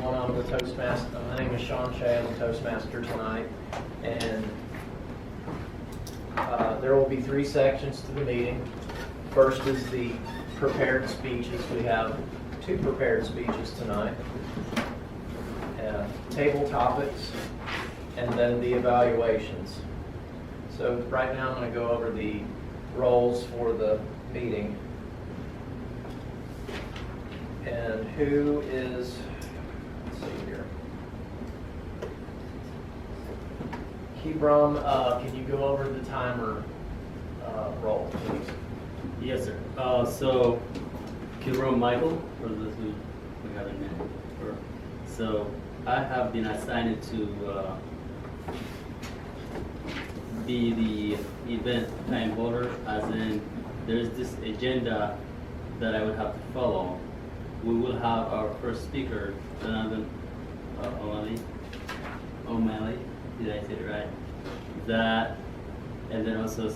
everyone. I'm the Toastmaster. My name is Sean Shea. I'm the Toastmaster tonight. And there will be 3 sections to the meeting. First is the prepared speeches. We have 2 prepared speeches tonight. Table topics, and then the evaluations. So right now I'm going to go over the roles for the meeting. And who is, let's see here. Kibram, can you go over the timer role, please? Yes, sir. So, Kibram Michael, for those who haven't met before. So, I have been assigned to be the event time holder, as in there's this agenda that I would have to follow. We will have our first speaker, Jonathan O'Malley, did I say it right? That, and then also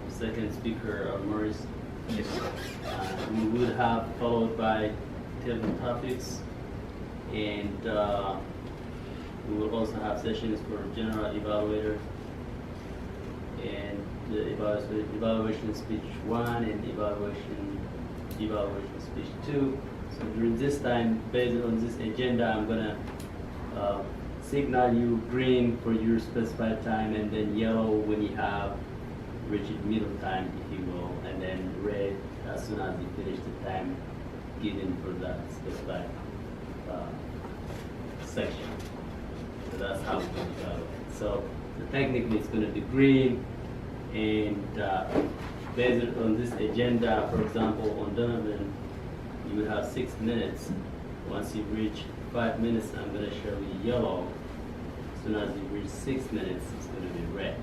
second speaker, Maurice. We would have followed by table topics, and we will also have sessions for general evaluator and the evaluation speech 1 and evaluation speech 2. So during this time, based on this agenda, I'm gonna signal you green for your specified time, and then yellow when you have reached middle time, if you will, and then red as soon as you finish the time given for that specified section. So that's how it's going to go. So technically it's going to be green, and based on this agenda, for example, on Donovan, you would have 6 minutes. Once you reach 5 minutes, I'm going to show you yellow. As soon as you reach 6 minutes, it's going to be red.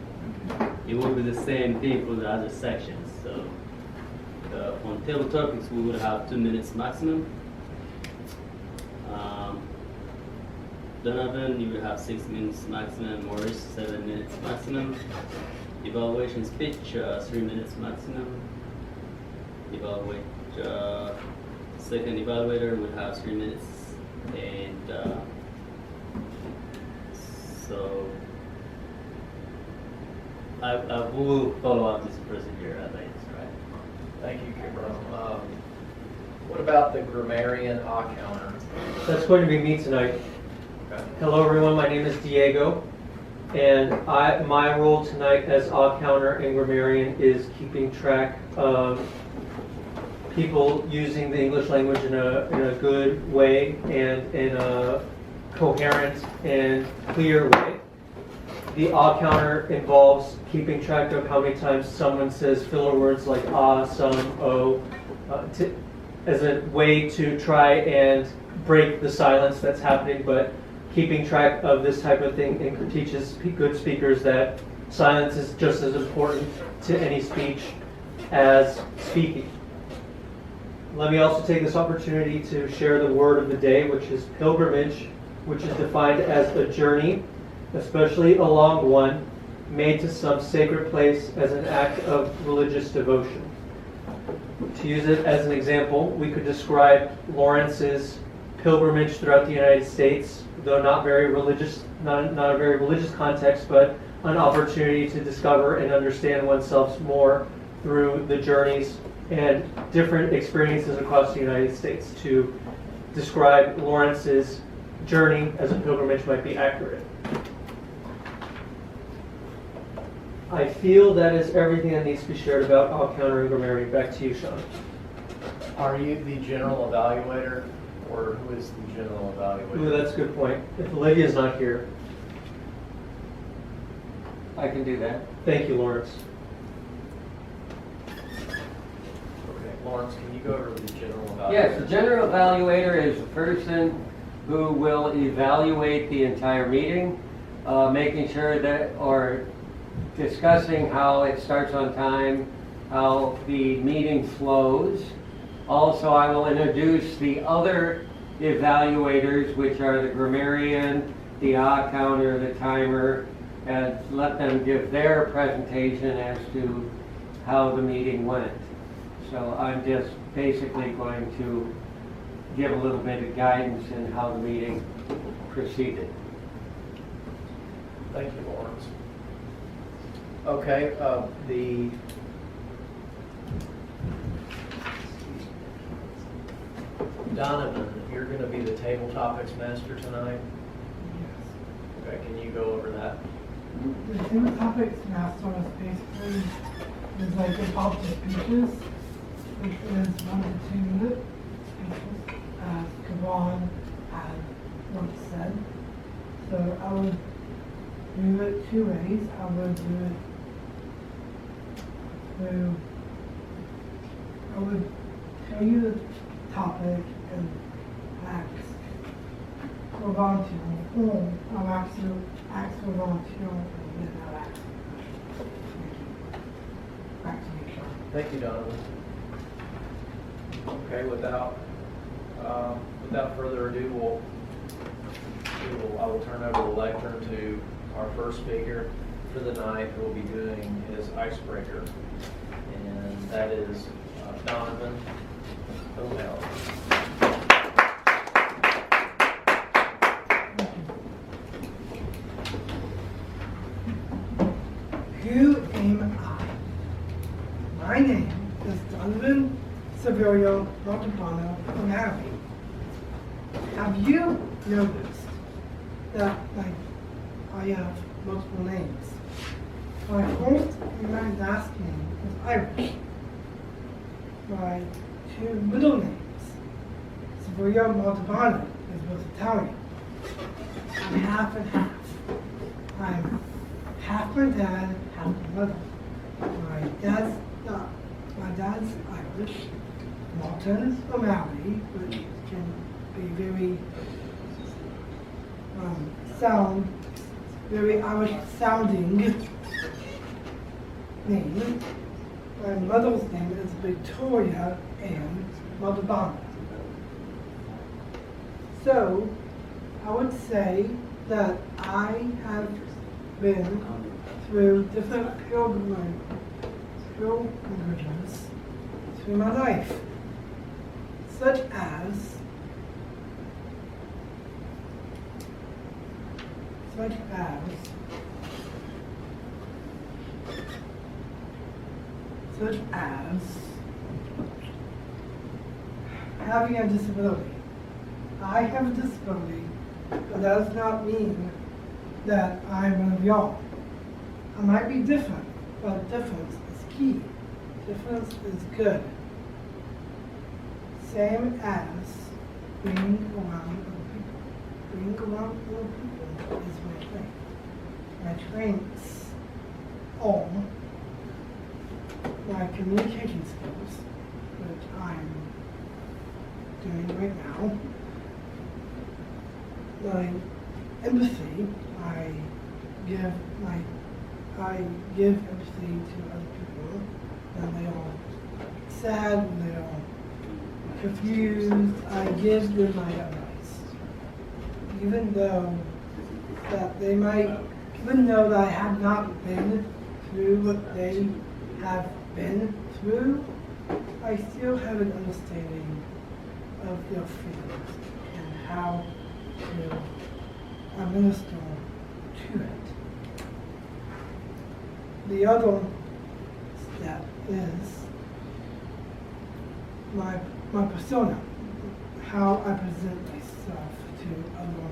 It will be the same thing for the other sections. So on table topics, we would have 2 minutes maximum. Donovan, you will have 6 minutes maximum. Maurice, 7 minutes maximum. Evaluation speech, 3 minutes maximum. Second evaluator would have 3 minutes, and so I will follow up this procedure as I described. Thank you, Kibram. What about the grammarian counter? That's going to be me tonight. Okay. Hello everyone, my name is Diego, and my role tonight as counter and grammarian is keeping track of people using the English language in a good way and in a coherent and clear way. The counter involves keeping track of how many times someone says filler words like some, o, as a way to try and break the silence that's happening, but keeping track of this type of thing and teaches good speakers that silence is just as important to any speech as speaking. Let me also take this opportunity to share the word of the day, which is pilgrimage, which is defined as a journey, especially a long one, made to some sacred place as an act of religious devotion. To use it as an example, we could describe Lawrence's pilgrimage throughout the United States, though not a very religious context, but an opportunity to discover and understand oneself more through the journeys and different experiences across the United States. To describe Lawrence's journey as a pilgrimage might be accurate. I feel that is everything that needs to be shared about counter and grammarian. Back to you, Sean. Are you the general evaluator, or who is the general evaluator? Ooh, that's a good point. If Olivia's not here. I can do that. Thank you, Lawrence. Okay, Lawrence, can you go over the general evaluator? Yes, the general evaluator is the person who will evaluate the entire meeting, making sure that, or discussing how it starts on time, how the meeting flows. Also, I will introduce the other evaluators, which are the grammarian, the counter, the timer, and let them give their presentation as to how the meeting went. So I'm just basically going to give a little bit of guidance in how the meeting proceeded. Thank you, Lawrence. Okay, Donovan, you're going to be the table topics master tonight. Okay, can you go over that? The Hilltoppers Toastmasters basically is like about the speeches, which is 1 to 2 minute speeches, as Kavan had once said. So I would do it 2 ways. I would do it through, I would tell you the topic and ask for volunteer, or I'll ask for volunteer, and then I'll ask. Back to you, Sean. Thank you, Donovan. Okay, without further ado, I will turn over the lectern to our first speaker for the night, who will be doing his icebreaker, and that is Donovan O'Malley. Who am I? My name is Donovan Severio Montalbano O'Malley. Have you noticed that I have multiple names? My first and my last name is Irish. My 2 middle names, Severio Montalbano, is both Italian. I'm half and half. I'm half my dad, half my mother. My dad's Irish, Martin O'Malley, which can be very Irish sounding name. My mother's name is Victoria Ann Montalbano. So I would say that I have been through different pilgrimages through my life, such as having a disability. I have a disability, but that does not mean that I'm one of y'all. I might be different, but difference is key. Difference is good. Same as being around other people. Being around other people is my thing. My traits on my communication skills, which I'm doing right now. My empathy, I give empathy to other people, and they all sad, and they all confused. I give them my advice, even though that I have not been through what they have been through, I still have an understanding of their feelings and how to administer to it. The other step is my persona, how I present myself to other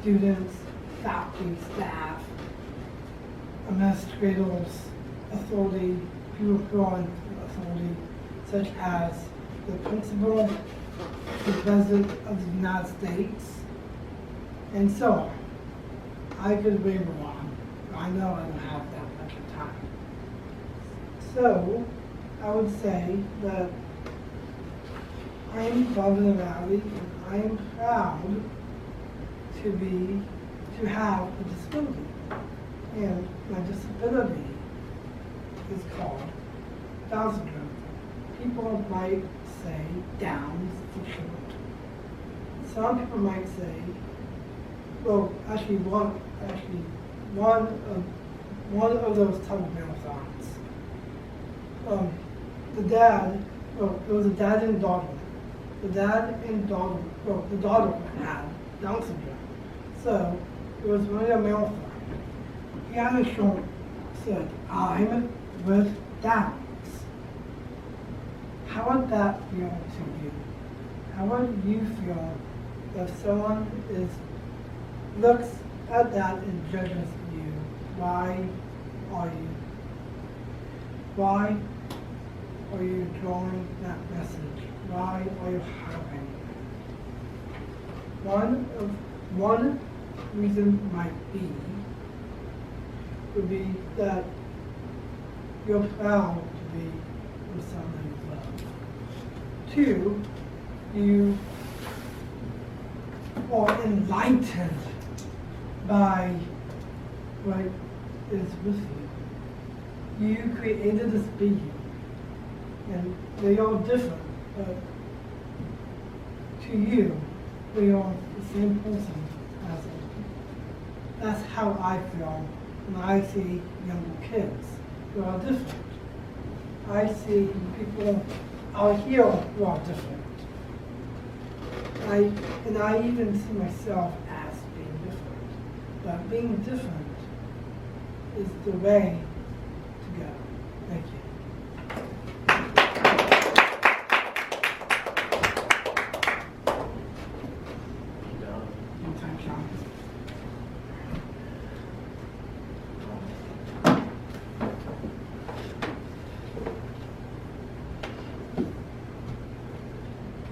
students, faculty, staff, administrators, authority, people who are in authority, such as the principal, the President of the United States, and so on. I could ramble on. I know I don't have that much time. So, I would say that I am from the Valley, and I am proud to have a disability. And my disability is called Down syndrome. People might say Downs for short. Some people might say, well, actually one of those type of marathons. It was a dad and daughter. the dad and daughter, well, the daughter had Down syndrome. So it was really a marathon. He had a short said, I'm with Downs. How would that feel to you? How would you feel if someone looks at that and judges you? Why are you drawing that message? Why are you having it? One reason would be that you're proud to be with someone you love. Two, you are enlightened by what is with you. You created this being, and they are different, but to you, we are the same person as them. That's how I feel when I see younger kids who are different. I see people out here who are different. And I even see myself as being different. But being different is the way to go. Thank you. Anytime, Sean.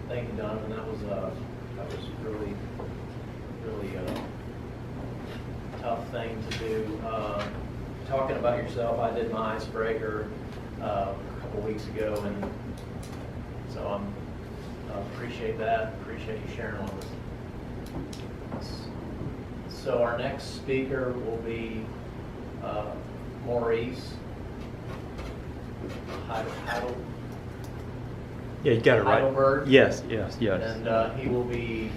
Thank you, Donovan. That was really, really tough thing to do. Talking about yourself, I did my icebreaker a couple weeks ago, and so I appreciate that. Appreciate you sharing all this. So our next speaker will be Maurice. Yeah, you got it right. Heidelberg. Yes. And he will be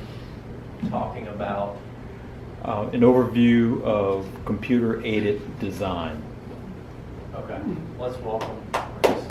talking about An overview of computer-aided design. Okay, let's welcome Maurice.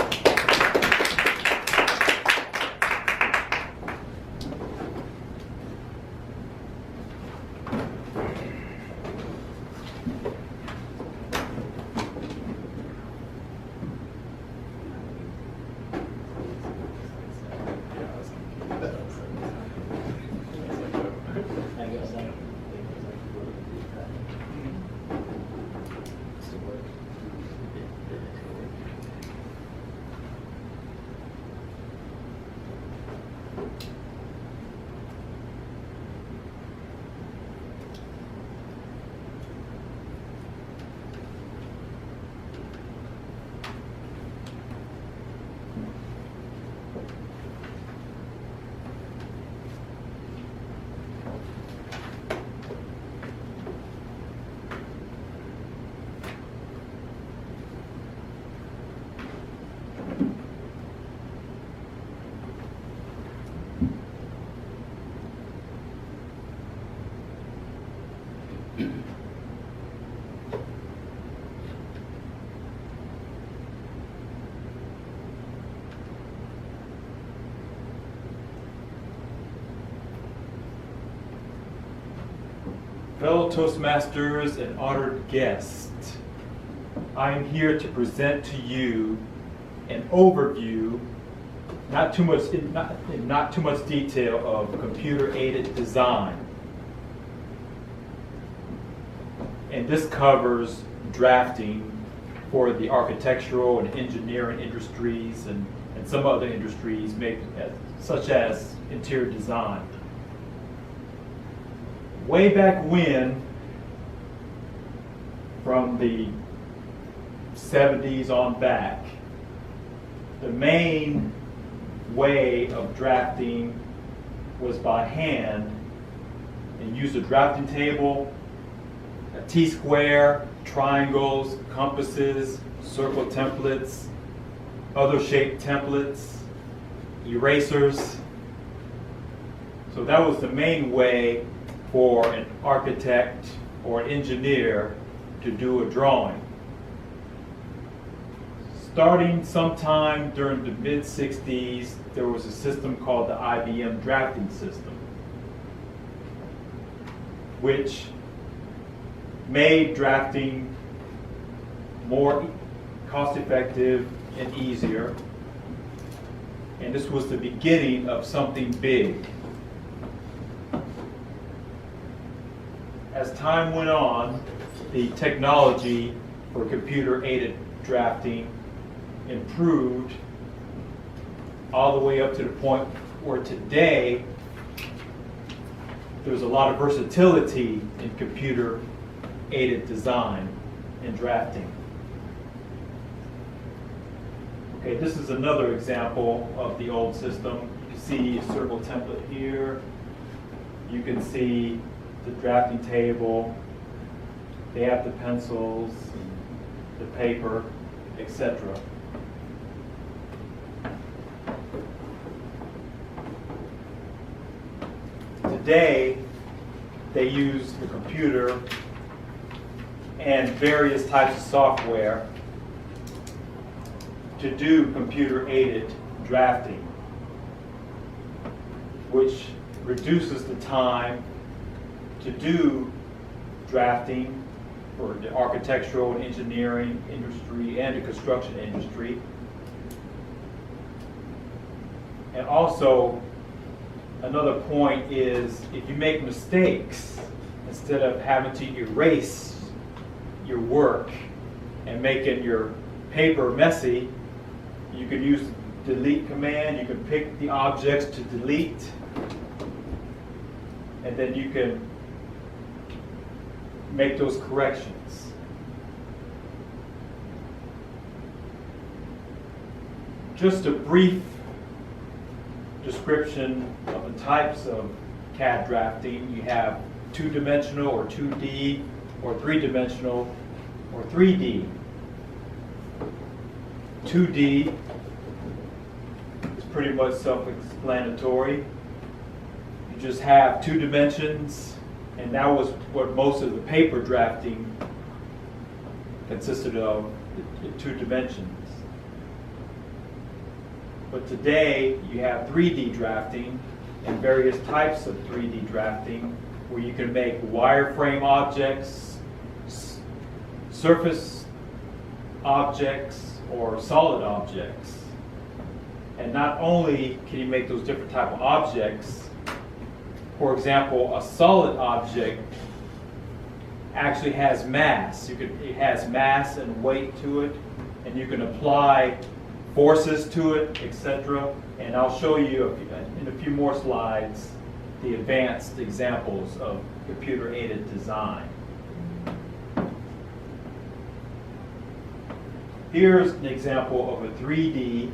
Fellow Toastmasters and honored guests, I am here to present to you an overview, not too much detail, of computer-aided design. And this covers drafting for the architectural and engineering industries and some other industries, such as interior design. Way back when, from the 70s on back, the main way of drafting was by hand, and used a drafting table, a T-square, triangles, compasses, circle templates, other shaped templates, erasers. So that was the main way for an architect or an engineer to do a drawing. starting sometime during the mid-60s, there was a system called the IBM drafting system, which made drafting more cost-effective and easier. And this was the beginning of something big. As time went on, the technology for computer-aided drafting improved all the way up to the point where today there's a lot of versatility in computer-aided design and drafting. Okay, this is another example of the old system. You can see a circle template here. You can see the drafting table. They have the pencils, the paper, etc. Today, they use the computer and various types of software to do computer-aided drafting, which reduces the time to do drafting for the architectural and engineering industry and the construction industry. And also, another point is if you make mistakes, instead of having to erase your work and making your paper messy, you can use the delete command. You can pick the objects to delete, and then you can make those corrections. Just a brief description of the types of CAD drafting. You have two-dimensional or 2D, or three-dimensional or 3D. 2D is pretty much self-explanatory. You just have 2 dimensions, and that was what most of the paper drafting consisted of, in 2 dimensions. But today you have 3D drafting and various types of 3D drafting where you can make wireframe objects, surface objects, or solid objects. And not only can you make those different type of objects, for example, a solid object actually has mass. It has mass and weight to it, and you can apply forces to it, etc. And I'll show you in a few more slides the advanced examples of computer-aided design. Here's an example of a 3D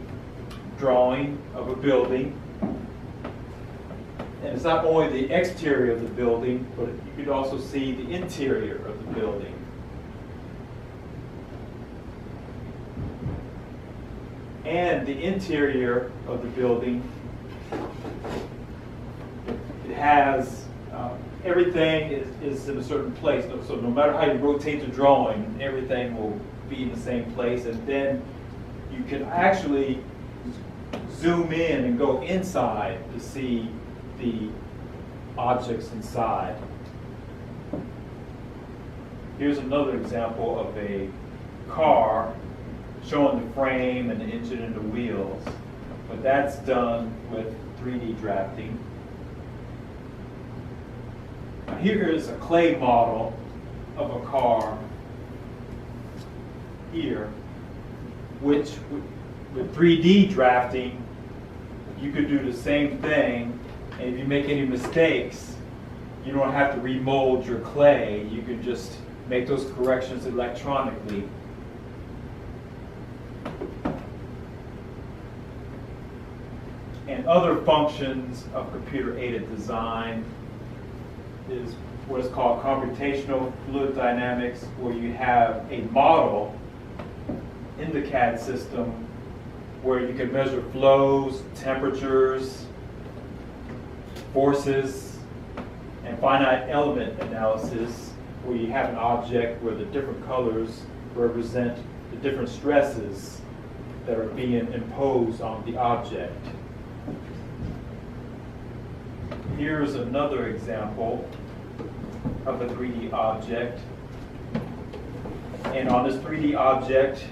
drawing of a building. And it's not only the exterior of the building, but you could also see the interior of the building. And the interior of the building, it has everything is in a certain place. So no matter how you rotate the drawing, everything will be in the same place. And then you can actually zoom in and go inside to see the objects inside. Here's another example of a car showing the frame and the engine and the wheels, but that's done with 3D drafting. Now here is a clay model of a car here, which with 3D drafting, you could do the same thing, and if you make any mistakes, you don't have to remold your clay. You can just make those corrections electronically. And other functions of computer-aided design is what is called computational fluid dynamics, where you have a model in the CAD system where you can measure flows, temperatures, forces, and finite element analysis, where you have an object where the different colors represent the different stresses that are being imposed on the object. Here's another example of a 3D object. And on this 3D object,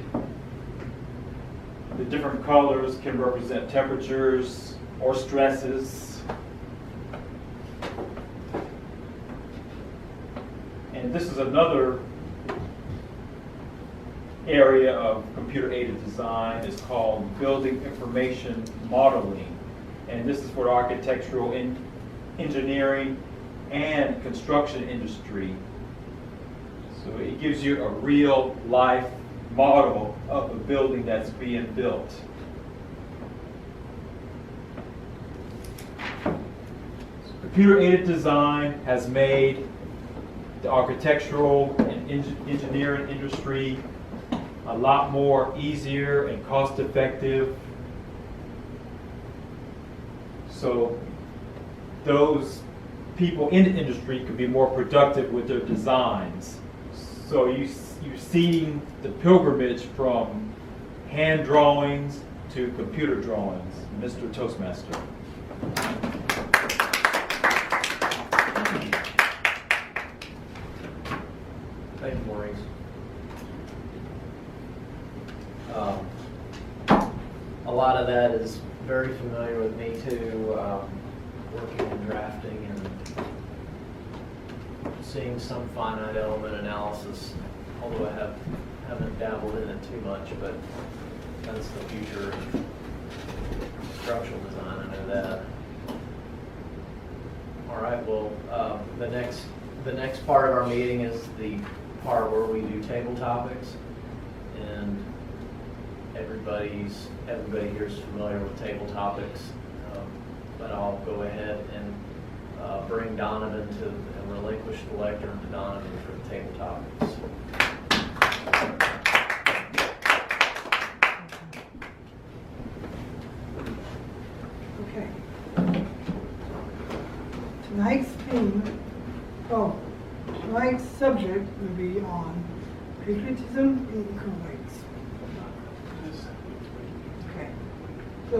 the different colors can represent temperatures or stresses. And this is another area of computer-aided design. It's called building information modeling. And this is for the architectural, engineering, and construction industry. So it gives you a real life model of a building that's being built. Computer-aided design has made the architectural and engineering industry a lot more easier and cost-effective. So those people in the industry could be more productive with their designs. So you're seeing the pilgrimage from hand drawings to computer drawings. Mr. Toastmaster. Thank you, Maurice. A lot of that is very familiar with me too, working in drafting and seeing some finite element analysis, although I haven't dabbled in it too much, but that's the future of structural design, I know that. All right, well, the next part of our meeting is the part where we do table topics, and everybody here is familiar with table topics, but I'll go ahead and bring Donovan to, and relinquish the lectern to Donovan for the table topics. Okay. Tonight's subject will be on patriotism in Kuwait. Okay. So,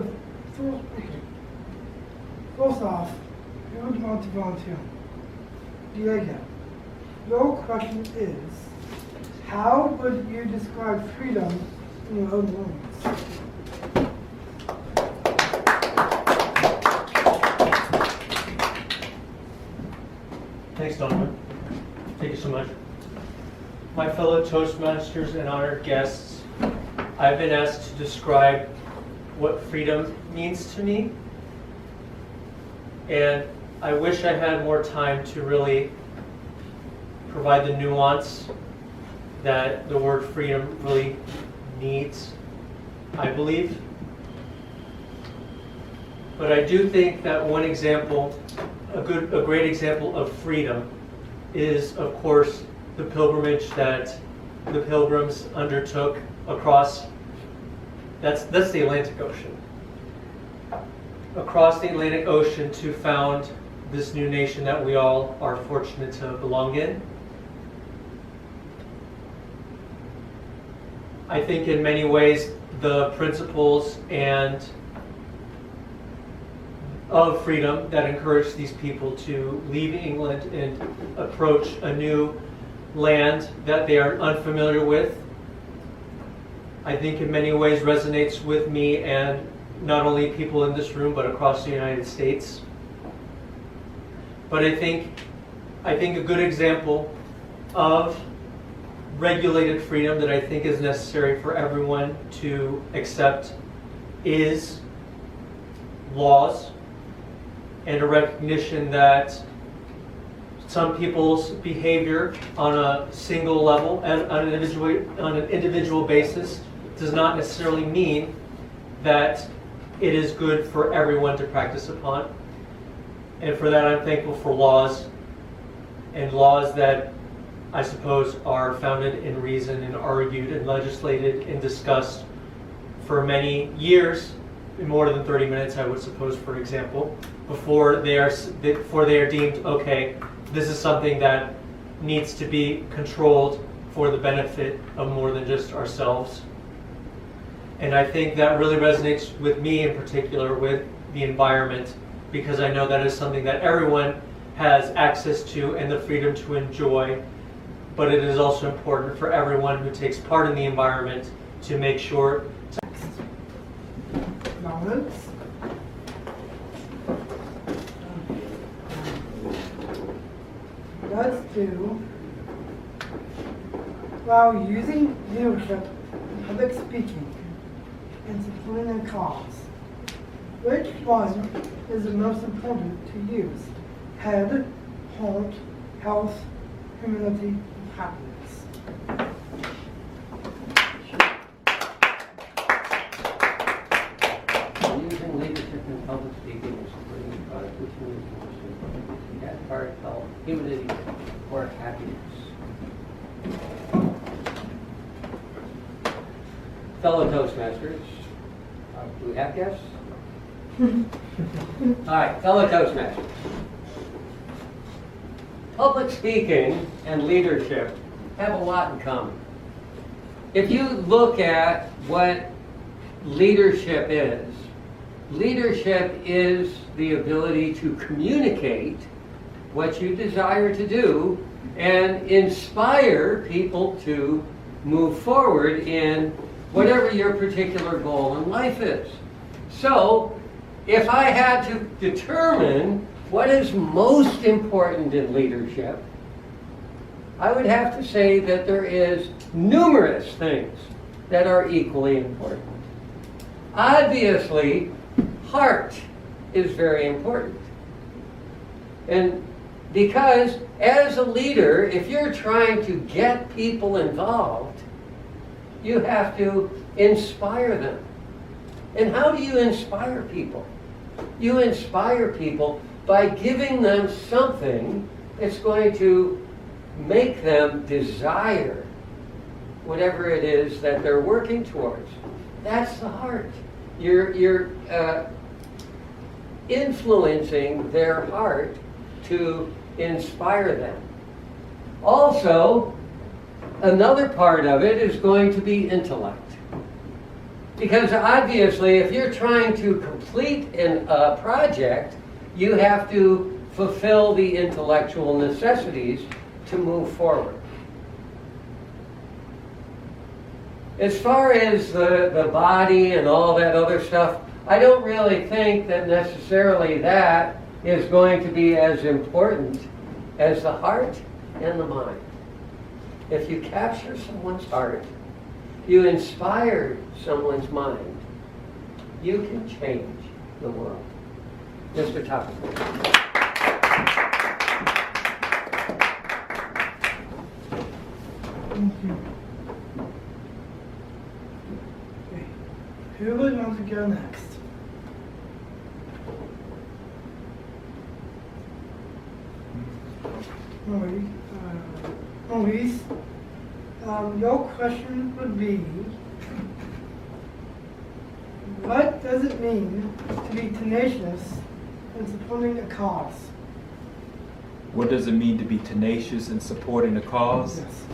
first off, who would want to volunteer? Diego, your question is, how would you describe freedom in your own words? Thanks, Donovan. Thank you so much. My fellow Toastmasters and honored guests, I've been asked to describe what freedom means to me. And I wish I had more time to really provide the nuance that the word freedom really needs, I believe. But I do think that one example, a great example of freedom is, of course, the pilgrimage that the pilgrims undertook across, that's the Atlantic Ocean. Across the Atlantic Ocean to found this new nation that we all are fortunate to belong in. I think in many ways the principles and of freedom that encouraged these people to leave England and approach a new land that they are unfamiliar with, I think in many ways resonates with me and not only people in this room but across the United States. But I think a good example of regulated freedom that I think is necessary for everyone to accept is laws, and a recognition that some people's behavior on a single level and on an individual basis does not necessarily mean that it is good for everyone to practice upon. And for that I'm thankful for laws, and laws that I suppose are founded in reason and argued and legislated and discussed for many years, in more than 30 minutes I would suppose, for example, before they are deemed, okay, this is something that needs to be controlled for the benefit of more than just ourselves. And I think that really resonates with me in particular with the environment, because I know that is something that everyone has access to and the freedom to enjoy. But it is also important for everyone who takes part in the environment to make sure. Comments? Let's do, while using leadership in public speaking and supporting a cause, which one is the most important to use? Head, heart, health, humility, happiness. Using leadership in public speaking and supporting the cause, which one is most important? Head, heart, health, humility, or happiness? Fellow Toastmasters, do we have guests? All right, fellow Toastmasters. Public speaking and leadership have a lot in common. If you look at what leadership is the ability to communicate what you desire to do and inspire people to move forward in whatever your particular goal in life is. So, if I had to determine what is most important in leadership, I would have to say that there is numerous things that are equally important. Obviously, heart is very important. And because as a leader, if you're trying to get people involved, you have to inspire them. And how do you inspire people? You inspire people by giving them something that's going to make them desire whatever it is that they're working towards. That's the heart. You're influencing their heart to inspire them. Also, another part of it is going to be intellect. Because obviously, if you're trying to complete a project, you have to fulfill the intellectual necessities to move forward. As far as the body and all that other stuff, I don't really think that necessarily that is going to be as important as the heart and the mind. If you capture someone's heart, you inspire someone's mind, you can change the world. Mr. Topper. Thank you. Okay. Who would want to go next? Maurice, your question would be, what does it mean to be tenacious in supporting a cause? What does it mean to be tenacious in supporting a cause? Yes.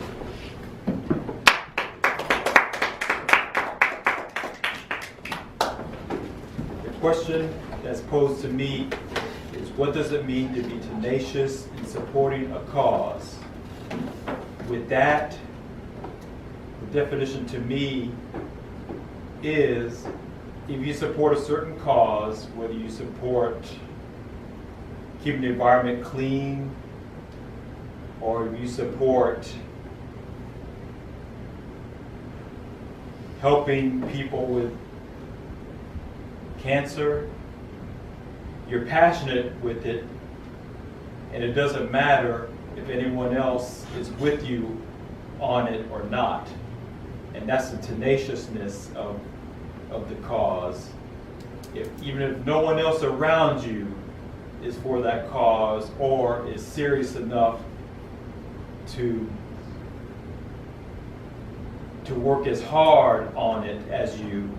The question that's posed to me is, what does it mean to be tenacious in supporting a cause? With that, the definition to me is, if you support a certain cause, whether you support keeping the environment clean, or if you support helping people with cancer, you're passionate with it, and it doesn't matter if anyone else is with you on it or not. And that's the tenaciousness of the cause. Even if no one else around you is for that cause or is serious enough to work as hard on it as you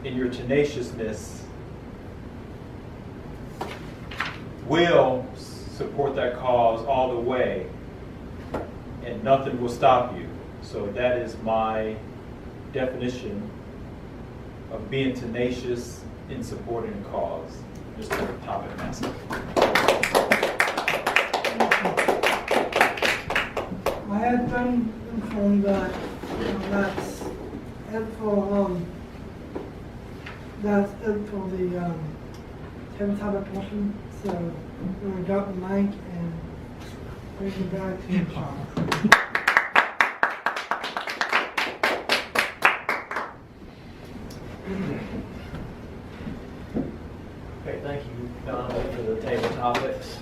in your tenaciousness will support that cause all the way, and nothing will stop you. So that is my definition of being tenacious in supporting a cause. Mr. Topic Master. I had been informed that that's it for the tabletop portion. So we're gonna drop the mic and bring it back to you, Sean. Okay, thank you, Donovan, for the table topics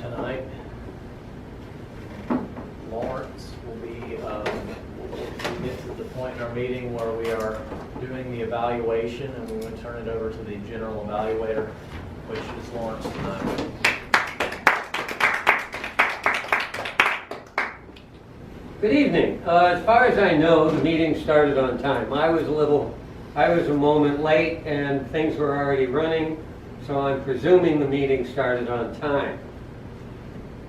tonight. Lawrence will be, we'll get to the point in our meeting where we are doing the evaluation, and we're going to turn it over to the general evaluator, which is Lawrence tonight. Good evening. As far as I know, the meeting started on time. I was a moment late and things were already running, so I'm presuming the meeting started on time.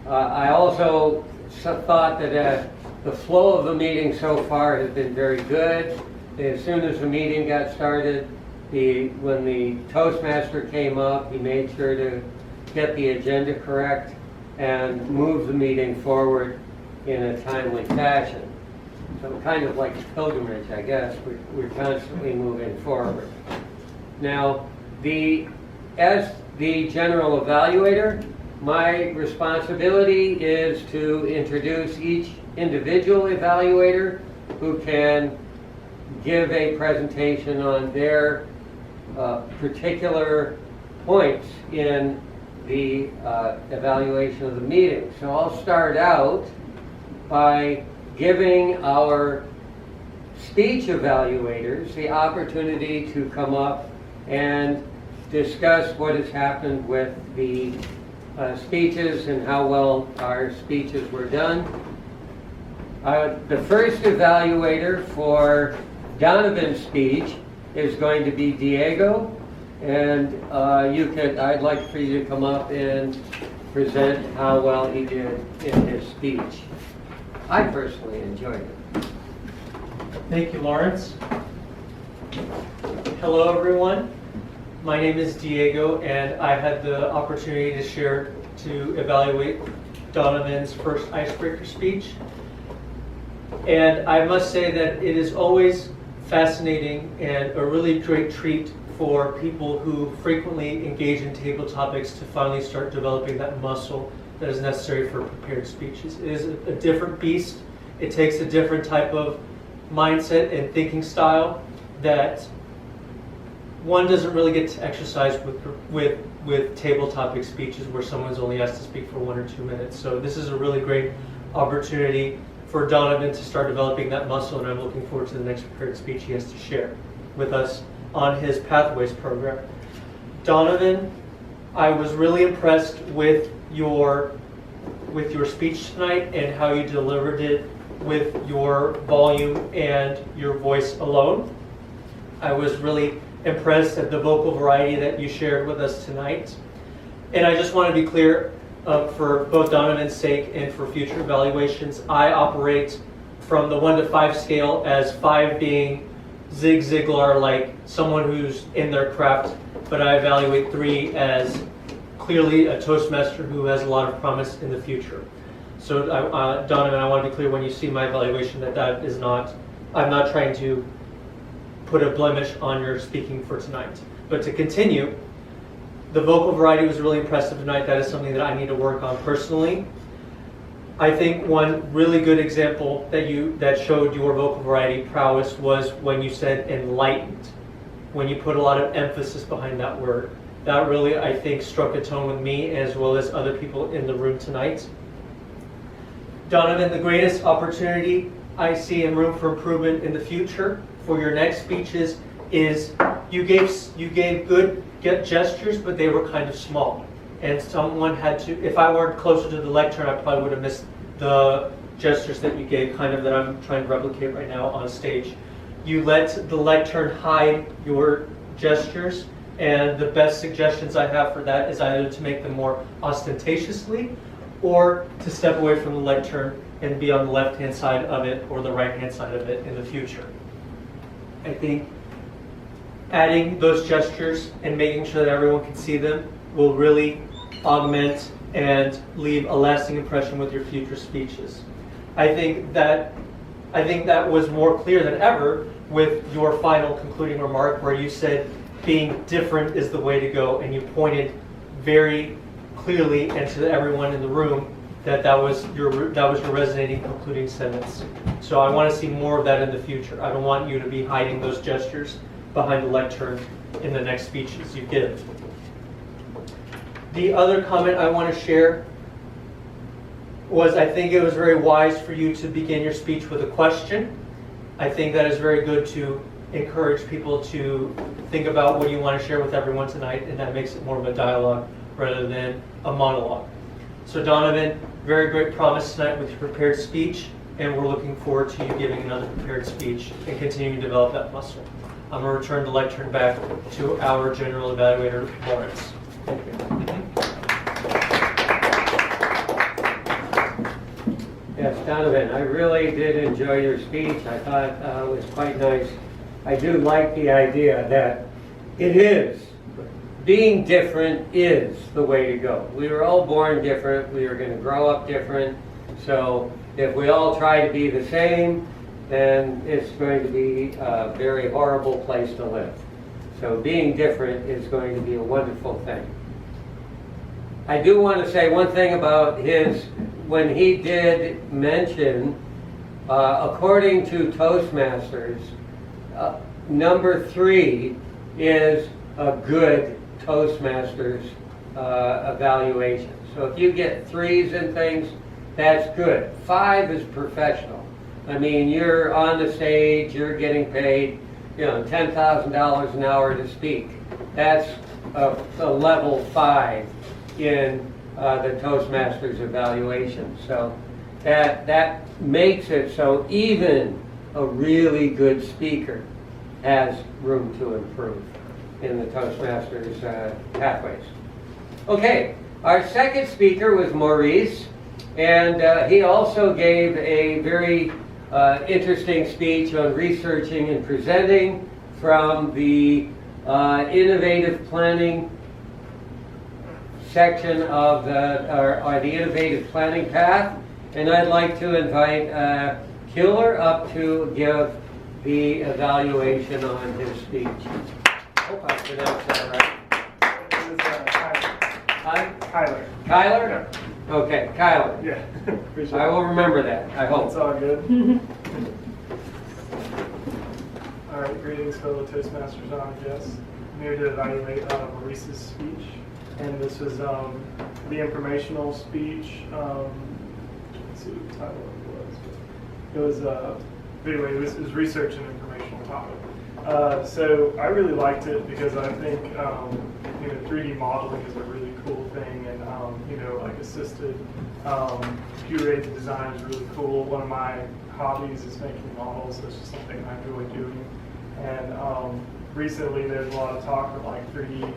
I also thought that the flow of the meeting so far has been very good. As soon as the meeting got started, when the Toastmaster came up, he made sure to get the agenda correct and move the meeting forward in a timely fashion. So kind of like pilgramage, I guess, we're constantly moving forward. Now, as the general evaluator, my responsibility is to introduce each individual evaluator who can give a presentation on their particular points in the evaluation of the meeting. So I'll start out by giving our speech evaluators the opportunity to come up and discuss what has happened with the speeches and how well our speeches were done. The first evaluator for Donovan's speech is going to be Diego, and I'd like for you to come up and present how well he did in his speech. I personally enjoyed it. Thank you, Lawrence. Hello, everyone. My name is Diego, and I had the opportunity to evaluate Donovan's first icebreaker speech. And I must say that it is always fascinating and a really great treat for people who frequently engage in table topics to finally start developing that muscle that is necessary for prepared speeches. It is a different beast. It takes a different type of mindset and thinking style that one doesn't really get to exercise with table topic speeches where someone's only asked to speak for 1 or 2 minutes. So this is a really great opportunity for Donovan to start developing that muscle, and I'm looking forward to the next prepared speech he has to share with us on his Pathways program. Donovan, I was really impressed with your speech tonight and how you delivered it with your volume and your voice alone. I was really impressed at the vocal variety that you shared with us tonight. And I just want to be clear, for both Donovan's sake and for future evaluations, I operate from the 1 to 5 scale, as 5 being Zig Ziglar, like someone who's in their craft, but I evaluate 3 as clearly a Toastmaster who has a lot of promise in the future. So Donovan, I want to be clear when you see my evaluation that is not, I'm not trying to put a blemish on your speaking for tonight. But to continue, the vocal variety was really impressive tonight. That is something that I need to work on personally. I think one really good example that showed your vocal variety prowess was when you said enlightened, when you put a lot of emphasis behind that word. That really, I think, struck a tone with me as well as other people in the room tonight. Donovan, the greatest opportunity I see in room for improvement in the future for your next speeches is you gave good gestures, but they were kind of small. And someone had to, if I were closer to the lectern, I probably would have missed the gestures that you gave, kind of that I'm trying to replicate right now on stage. You let the lectern hide your gestures, and the best suggestions I have for that is either to make them more ostentatiously or to step away from the lectern and be on the left-hand side of it or the right-hand side of it in the future. I think adding those gestures and making sure that everyone can see them will really augment and leave a lasting impression with your future speeches. I think that was more clear than ever with your final concluding remark, where you said being different is the way to go, and you pointed very clearly and to everyone in the room that was your resonating concluding sentence. So I want to see more of that in the future. I don't want you to be hiding those gestures behind the lectern in the next speeches you give. The other comment I want to share was, I think it was very wise for you to begin your speech with a question. I think that is very good to encourage people to think about what you want to share with everyone tonight, and that makes it more of a dialogue rather than a monologue. So Donovan, very great promise tonight with your prepared speech, and we're looking forward to you giving another prepared speech and continuing to develop that muscle. I'm going to return the lectern back to our general evaluator, Lawrence. Thank you. Yes, Donovan, I really did enjoy your speech. I thought it was quite nice. I do like the idea that being different is the way to go. We were all born different. We are going to grow up different. So if we all try to be the same, then it's going to be a very horrible place to live. So being different is going to be a wonderful thing. I do want to say one thing about when he did mention, according to Toastmasters, number 3 is a good Toastmasters evaluation. So if you get 3s and things, that's good. 5 is professional. I mean, you're on the stage, you're getting paid, $10,000 an hour to speak. That's a level 5 in the Toastmasters evaluation. So that makes it so even a really good speaker has room to improve in the Toastmasters pathways. Okay, our second speaker was Maurice, and he also gave a very interesting speech on researching and presenting from the innovative planning section of the innovative planning path. And I'd like to invite Keeler up to give the evaluation on his speech. I hope I pronounced that right. Kyler. Kyler? Yeah. Okay, Kyler. Yeah. Appreciate I will remember that, I hope. It's all good. All right, greetings fellow Toastmasters on guests. I'm here to evaluate Maurice's speech. And this was the informational speech. Let's see what the title of it was. Anyway, it was research and informational topic. So I really liked it because I think 3D modeling is a really cool thing, and like assisted computer-aided design is really cool. One of my hobbies is making models. It's just something I enjoy doing. And recently there's a lot of talk of like 3D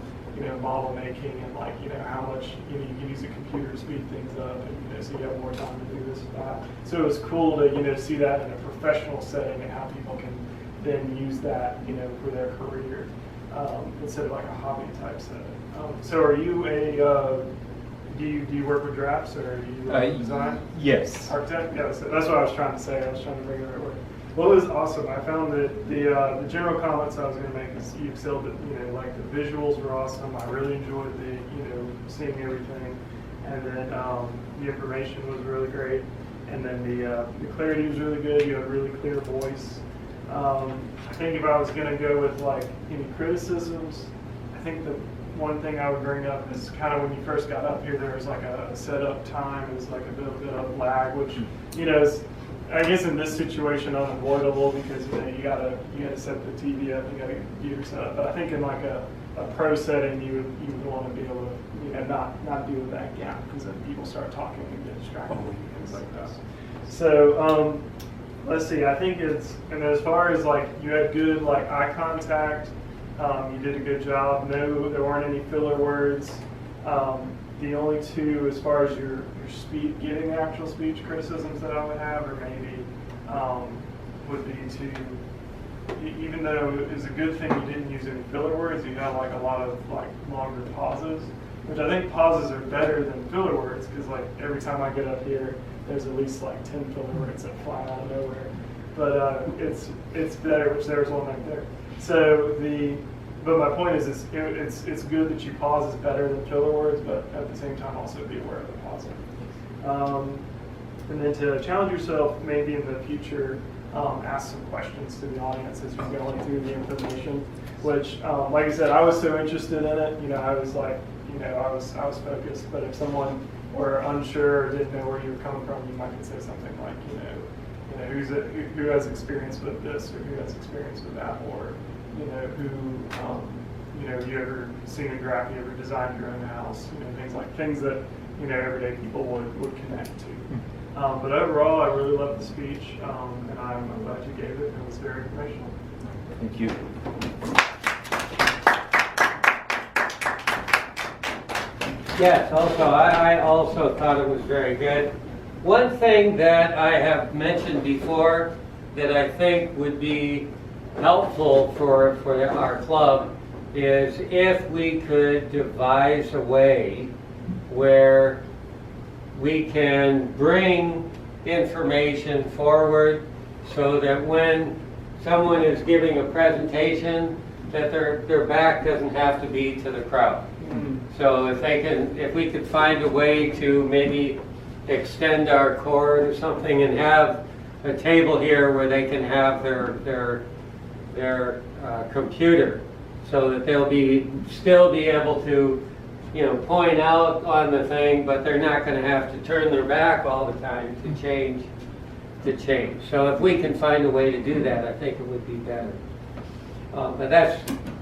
model making, and like how much you can use a computer to speed things up, and so you have more time to do this and that. So it was cool to see that in a professional setting and how people can then use that for their career instead of like a hobby type setting. So are you a do you work with drafts, or are you design? Yes. Architect? Yeah, so that's what I was trying to say. I was trying to bring it the right word. Well, it was awesome. I found that the general comments I was going to make is you excelled at, like the visuals were awesome. I really enjoyed the, seeing everything. And then the information was really great. And then the clarity was really good. You had a really clear voice. I think if I was going to go with like any criticisms, I think the one thing I would bring up is kind of when you first got up here, there was like a setup time. It was like a bit of lag, which, is, I guess in this situation unavoidable because you gotta set the TV up, you gotta get the computer set up. But I think in like a pro setting, you would want to be able to not deal with that gap, because then people start talking and get distracted and things like that. So let's see. I think and as far as like you had good like eye contact, you did a good job. No, there weren't any filler words. The only two, as far as your speech, getting actual speech criticisms that I would have, or maybe would be to, even though it's a good thing you didn't use any filler words, you had like a lot of like longer pauses, which I think pauses are better than filler words, because like every time I get up here, there's at least like 10 filler words that fly out of nowhere. But it's better, which there's one right there. So but my point is, it's good that you pause is better than filler words, but at the same time also be aware of the pausing. And then to challenge yourself, maybe in the future, ask some questions to the audience as you're going through the information. Which, like I said, I was so interested in it. You know, I was like, you know, I was focused. But if someone were unsure or didn't know where you were coming from, you might say something like, you know, who has experience with this, or who has experience with that, or you know, who, you know, you ever seen a graph, you ever designed your own house, you know, things that, you know, everyday people would connect to. But overall, I really loved the speech, and I'm glad you gave it. It was very informational. Thank you. Yes, also, I also thought it was very good. One thing that I have mentioned before that I think would be helpful for our club is if we could devise a way where we can bring information forward so that when someone is giving a presentation, that their back doesn't have to be to the crowd. So if we could find a way to maybe extend our cord or something and have a table here where they can have their computer, so that they'll still be able to, you know, point out on the thing, but they're not going to have to turn their back all the time to change. So if we can find a way to do that, I think it would be better. But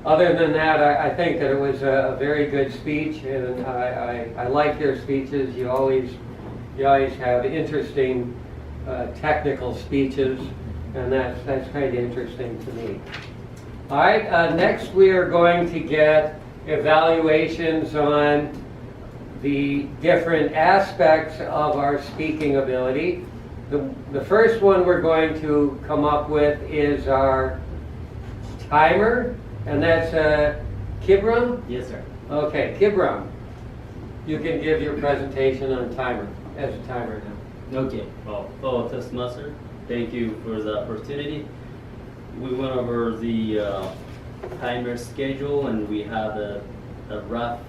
other than that, I think that it was a very good speech, and I like your speeches. You always have interesting technical speeches, and that's kind of interesting to me. All right, next we are going to get evaluations on the different aspects of our speaking ability. The first one we're going to come up with is our timer, and that's Kibram? Yes, sir. Okay, Kibram, you can give your presentation on timer, as a timer now. Okay, well, fellow Toastmaster, thank you for the opportunity. We went over the timer schedule, and we have a rough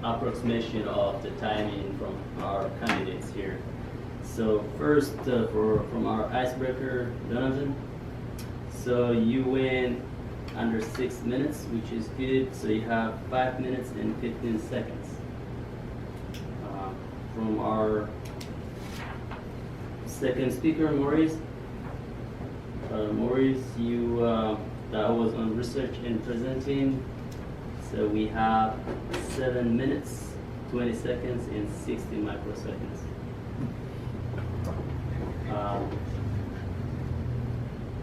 approximation of the timing from our candidates here. So first, from our icebreaker, Donovan. So you went under 6 minutes, which is good. So you have 5 minutes and 15 seconds. From our second speaker, Maurice. Maurice, you that was on research and presenting. So we have 7 minutes, 20 seconds, and 60 microseconds.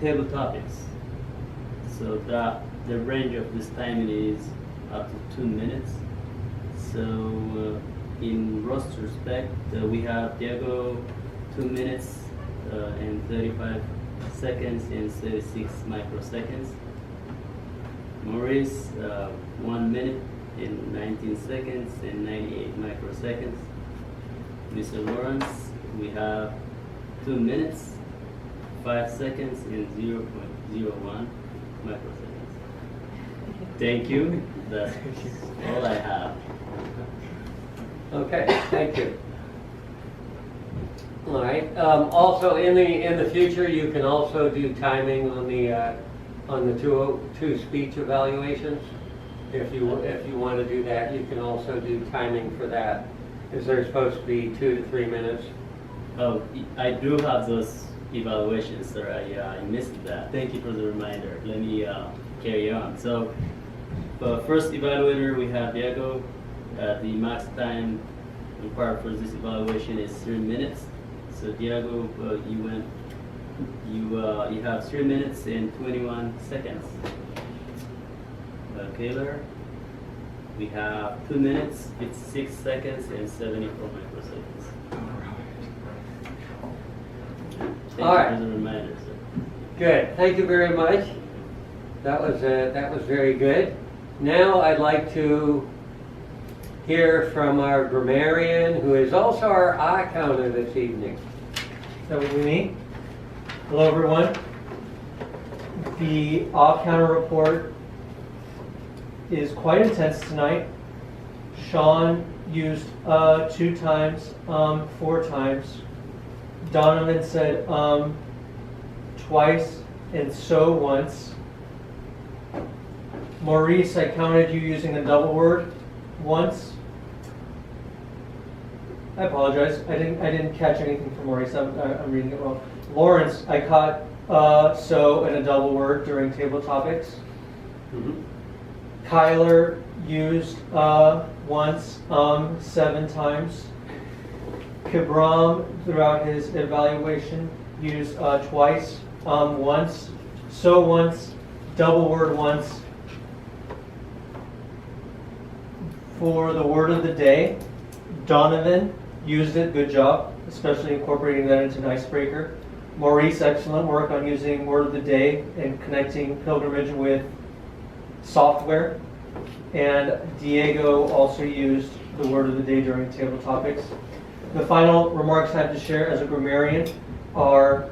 Table topics. So the range of this timing is up to 2 minutes. So in roster spec, we have Diego 2 minutes and 35 seconds and 36 microseconds. Maurice 1 minute and 19 seconds and 98 microseconds. Mr. Lawrence, we have 2 minutes, 5 seconds and 0.01 microseconds. Thank you. That's all I have. Okay, thank you. All right. Also, in the future, you can also do timing on the two speech evaluations. If you want to do that, you can also do timing for that. Is there supposed to be 2 to 3 minutes? Oh, I do have those evaluations, sir. I missed that. Thank you for the reminder. Let me carry on. So, the first evaluator, we have Diego. The max time required for this evaluation is 3 minutes. So Diego, you have 3 minutes and 21 seconds. Kaylor, We have 2 minutes, 56 seconds, and 74 microseconds. Thank All right. you for the reminder, sir. Good, thank you very much. That was very good. Now I'd like to hear from our grammarian, who is also our eye counter this evening. That would be me. Hello, everyone. The odd counter report is quite intense tonight. Sean used 2 times, 4 times. Donovan said twice and so once. Maurice, I counted you using a double word once. I apologize. I didn't catch anything from Maurice. I'm reading it wrong. Lawrence, I caught so and a double word during table topics. Mhm. Kyler used once, 7 times. Kibram, throughout his evaluation, used twice, once, so once, double word once. For the word of the day, Donovan used it, good job, especially incorporating that into an icebreaker. Maurice, excellent work on using word of the day and connecting pilgrimage with software. And Diego also used the word of the day during table topics. The final remarks I have to share as a grammarian are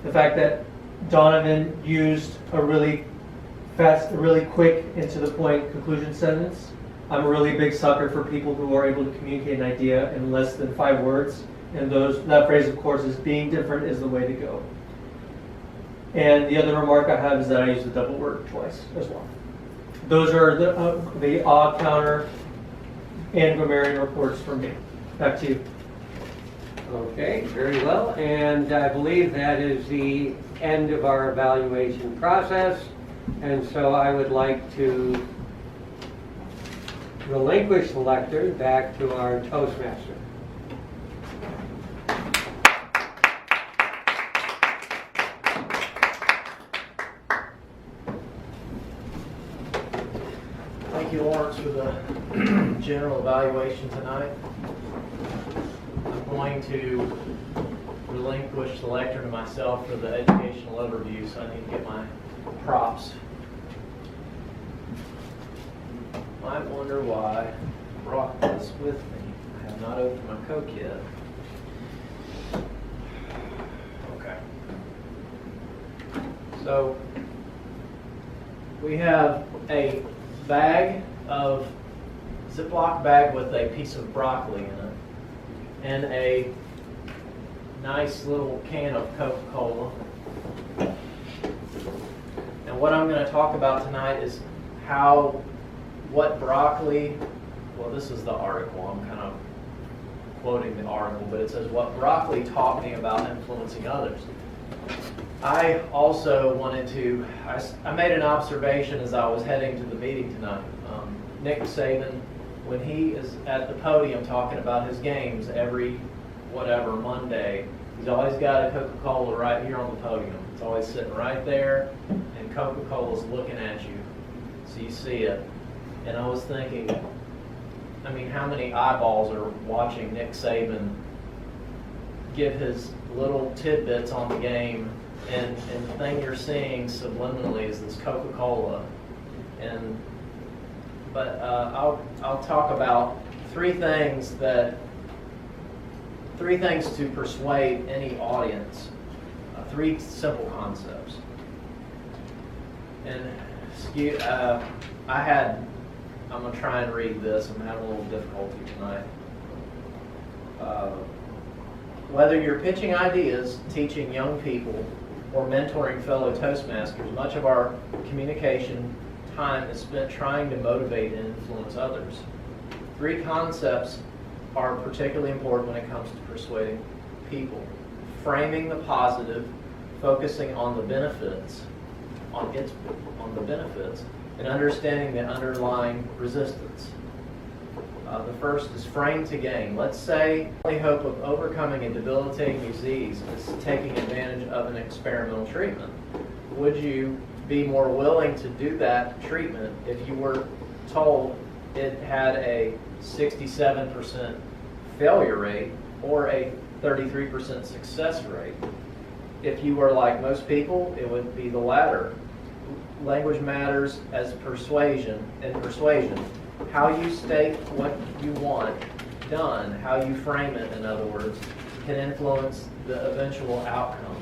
the fact that Donovan used a really fast, a really quick and to the point conclusion sentence. I'm a really big sucker for people who are able to communicate an idea in less than 5 words. And that phrase, of course, is being different is the way to go. And the other remark I have is that I use the double word twice as well. Those are the odd counter and grammarian reports from me. Back to you. Okay, very well. And I believe that is the end of our evaluation process. And so I would like to relinquish the lectern back to our Toastmaster. Thank you, Lawrence, for the general evaluation tonight. I'm going to relinquish the lectern to myself for the educational overview, so I need to get my props. Might wonder why I brought this with me. I have not opened my Coke yet. Okay. So, we have a bag of Ziploc bag with a piece of broccoli in it and a nice little can of Coca-Cola. And what I'm going to talk about tonight is what broccoli, well, this is the article, I'm kind of quoting the article, but it says what broccoli taught me about influencing others. I also wanted to, I made an observation as I was heading to the meeting tonight. Nick Saban, when he is at the podium talking about his games every Monday, he's always got a Coca-Cola right here on the podium. It's always sitting right there, and Coca-Cola's looking at you, so you see it. And I was thinking, I mean, how many eyeballs are watching Nick Saban give his little tidbits on the game, and the thing you're seeing subliminally is this Coca-Cola. But I'll talk about three things to persuade any audience. 3 simple concepts. And I'm going to try and read this. I'm having a little difficulty tonight. Whether you're pitching ideas, teaching young people, or mentoring fellow Toastmasters, much of our communication time is spent trying to motivate and influence others. 3 concepts are particularly important when it comes to persuading people. Framing the positive, focusing on the benefits, and understanding the underlying resistance. The first is frame to gain. Let's say the only hope of overcoming a debilitating disease is taking advantage of an experimental treatment. Would you be more willing to do that treatment if you were told it had a 67% failure rate or a 33% success rate. If you were like most people, it would be the latter. Language matters as persuasion, how you state what you want done, how you frame it, in other words, can influence the eventual outcome.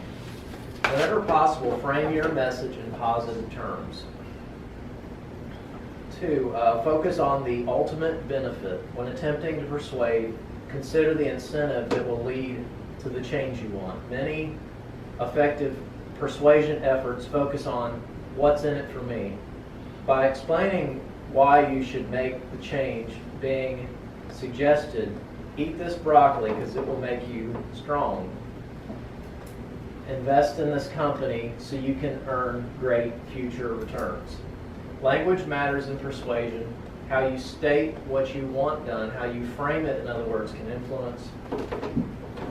Whenever possible, frame your message in positive terms. 2, focus on the ultimate benefit. When attempting to persuade, consider the incentive that will lead to the change you want. Many effective persuasion efforts focus on what's in it for me. By explaining why you should make the change being suggested, eat this broccoli because it will make you strong. Invest in this company so you can earn great future returns. Language matters in persuasion. How you state what you want done, how you frame it, in other words, can influence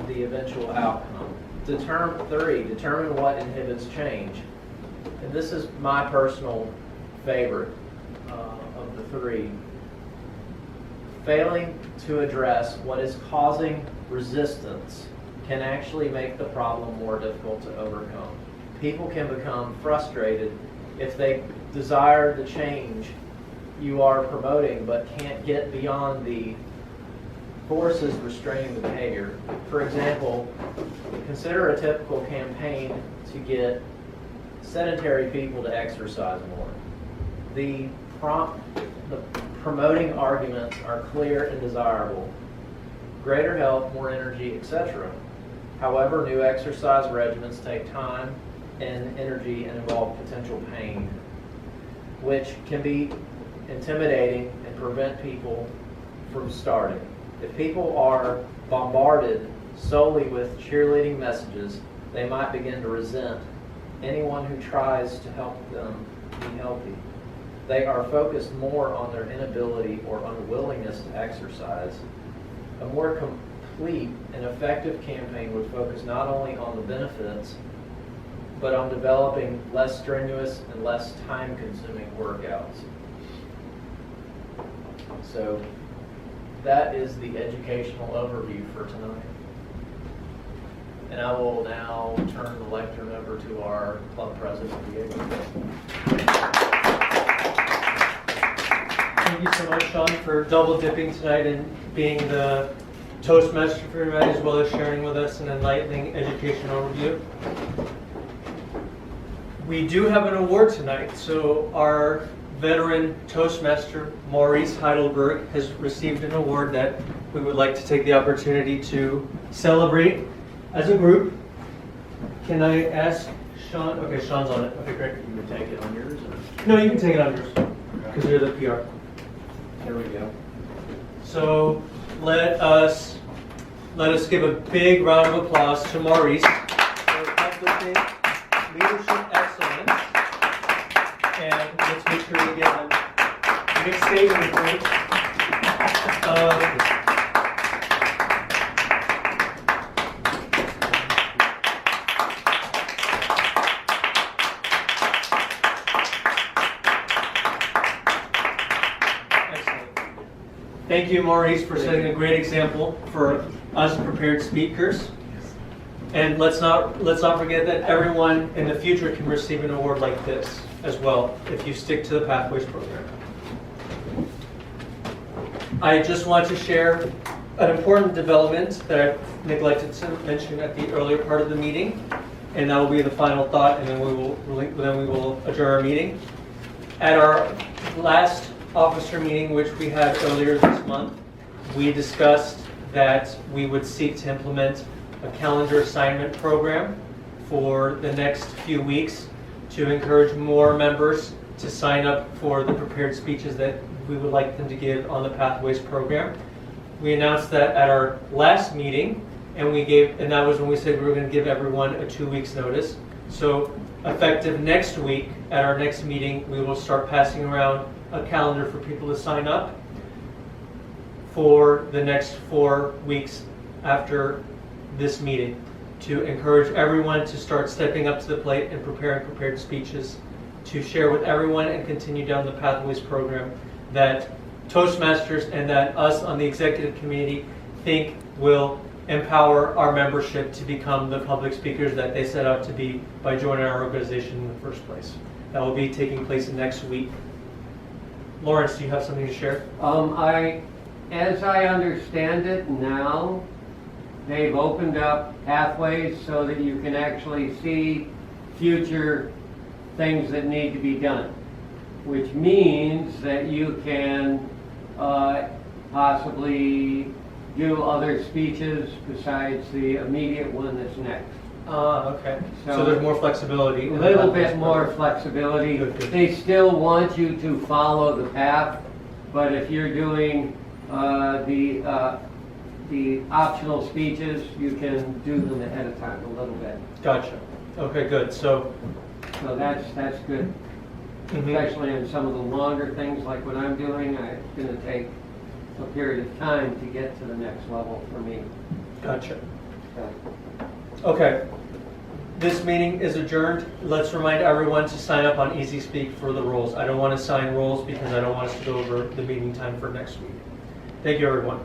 the eventual outcome. 3, determine what inhibits change. And this is my personal favorite of the 3. Failing to address what is causing resistance can actually make the problem more difficult to overcome. People can become frustrated if they desire the change you are promoting but can't get beyond the forces restraining the behavior. For example, consider a typical campaign to get sedentary people to exercise more. The promoting arguments are clear and desirable. Greater health, more energy, etc. However, new exercise regimens take time and energy and involve potential pain, which can be intimidating and prevent people from starting. If people are bombarded solely with cheerleading messages, they might begin to resent anyone who tries to help them be healthy. They are focused more on their inability or unwillingness to exercise. A more complete and effective campaign would focus not only on the benefits, but on developing less strenuous and less time-consuming workouts. So that is the educational overview for tonight. And I will now turn the lectern over to our club president, Diego. Thank you so much, Sean, for double dipping tonight and being the Toastmaster for tonight, as well as sharing with us an enlightening education overview. We do have an award tonight, so our veteran Toastmaster, Maurice Heidelberg, has received an award that we would like to take the opportunity to celebrate as a group. Can I ask Sean? Okay, Sean's on it. Okay, great. You would take it on yours? Or? No, you can take it on yours, because you're the PR. Here we go. So let us give a big round of applause to Maurice for accomplishing leadership excellence. And let's make sure we get a big statement point. Thank you, Maurice, for setting a great example for us prepared speakers. And let's not forget that everyone in the future can receive an award like this as well, if you stick to the Pathways program. I just want to share an important development that I neglected to mention at the earlier part of the meeting, and that will be the final thought, and then we will adjourn our meeting. At our last officer meeting, which we had earlier this month, we discussed that we would seek to implement a calendar assignment program for the next few weeks to encourage more members to sign up for the prepared speeches that we would like them to give on the Pathways program. We announced that at our last meeting, and that was when we said we were going to give everyone a 2 weeks notice. So effective next week, at our next meeting, we will start passing around a calendar for people to sign up for the next 4 weeks after this meeting, to encourage everyone to start stepping up to the plate and preparing prepared speeches to share with everyone and continue down the Pathways program that Toastmasters and that us on the executive committee think will empower our membership to become the public speakers that they set out to be by joining our organization in the first place. That will be taking place next week. Lawrence, do you have something to share? As I understand it now, they've opened up pathways so that you can actually see future things that need to be done, which means that you can possibly do other speeches besides the immediate one that's next. Okay. So there's more flexibility. A little bit more flexibility. Good, good. They still want you to follow the path, but if you're doing the optional speeches, you can do them ahead of time a little bit. Gotcha. Okay, good. So, So that's good. Especially in some of the longer things like what I'm doing, it's going to take a period of time to get to the next level for me. gotcha. So, Okay. This meeting is adjourned. Let's remind everyone to sign up on Easy Speak for the rules. I don't want to sign rules because I don't want us to go over the meeting time for next week. Thank you, everyone.